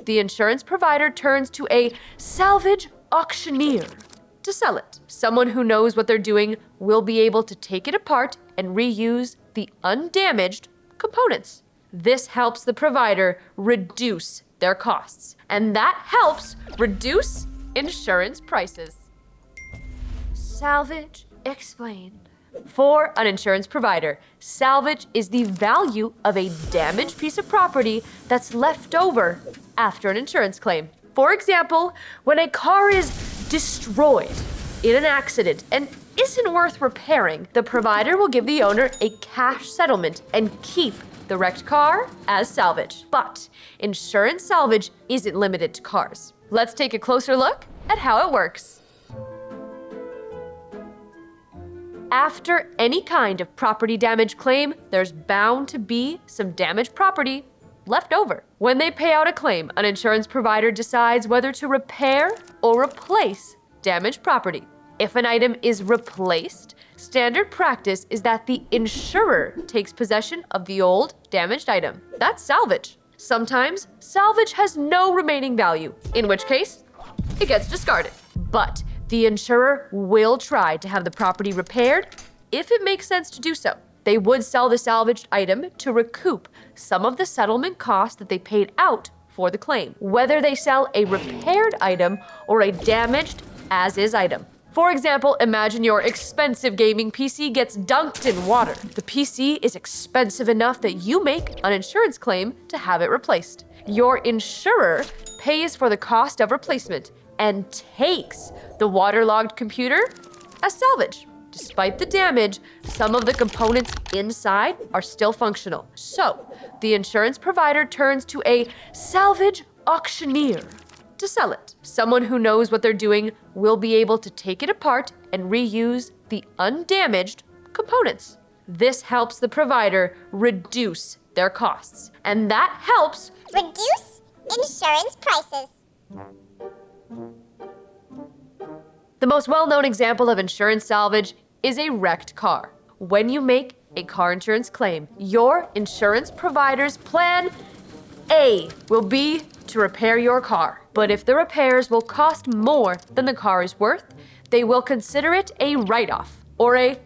the insurance provider turns to a salvage auctioneer to sell it. Someone who knows what they're doing will be able to take it apart and reuse the undamaged components. This helps the provider reduce their costs, and that helps reduce insurance prices. Salvage explained. For an insurance provider, salvage is the value of a damaged piece of property that's left over after an insurance claim. For example, when a car is destroyed in an accident and isn't worth repairing, the provider will give the owner a cash settlement and keep the wrecked car as salvage. But insurance salvage isn't limited to cars. Let's take a closer look at how it works. After any kind of property damage claim, there's bound to be some damaged property left over. When they pay out a claim, an insurance provider decides whether to repair or replace damaged property. If an item is replaced, standard practice is that the insurer takes possession of the old, damaged item. That's salvage. Sometimes, salvage has no remaining value, in which case, it gets discarded. But the insurer will try to have the property repaired if it makes sense to do so. They would sell the salvaged item to recoup some of the settlement costs that they paid out for the claim, whether they sell a repaired item or a damaged as-is item. For example, imagine your expensive gaming PC gets dunked in water. The PC is expensive enough that you make an insurance claim to have it replaced. Your insurer pays for the cost of replacement and takes the waterlogged computer as salvage. Despite the damage, some of the components inside are still functional. So, the insurance provider turns to a salvage auctioneer to sell it. Someone who knows what they're doing will be able to take it apart and reuse the undamaged components. This helps the provider reduce their costs, and that helps reduce insurance prices. The most well-known example of insurance salvage is a wrecked car. When you make a car insurance claim, your insurance provider's plan A will be to repair your car. But if the repairs will cost more than the car is worth, they will consider it a write-off or a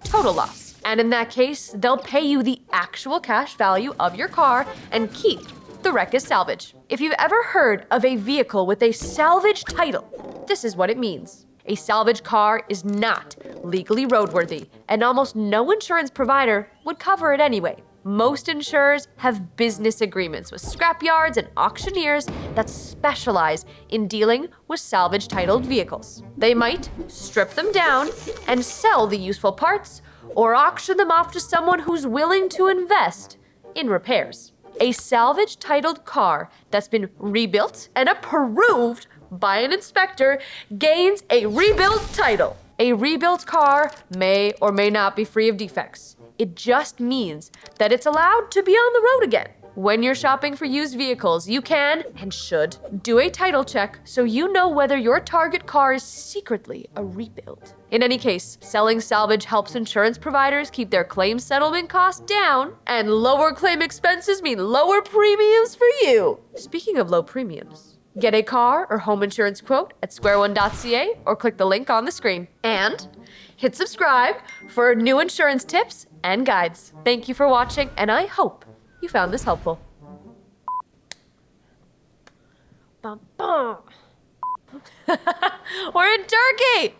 total loss. And in that case, they'll pay you the actual cash value of your car and keep the wreck as salvage. If you've ever heard of a vehicle with a salvage title, this is what it means. A salvage car is not legally roadworthy, and almost no insurance provider would cover it anyway. Most insurers have business agreements with scrapyards and auctioneers that specialize in dealing with salvage-titled vehicles. They might strip them down and sell the useful parts, or auction them off to someone who's willing to invest in repairs. A salvage-titled car that's been rebuilt and approved by an inspector gains a rebuilt title. A rebuilt car may or may not be free of defects. It just means that it's allowed to be on the road again. When you're shopping for used vehicles, you can, and should, do a title check so you know whether your target car is secretly a rebuild. In any case, selling salvage helps insurance providers keep their claim settlement costs down, and lower claim expenses mean lower premiums for you. Speaking of low premiums, get a car or home insurance quote at squareone.ca or click the link on the screen. And hit subscribe for new insurance tips and guides. Thank you for watching, and I hope you found this helpful. Bum, bum. We're in Turkey!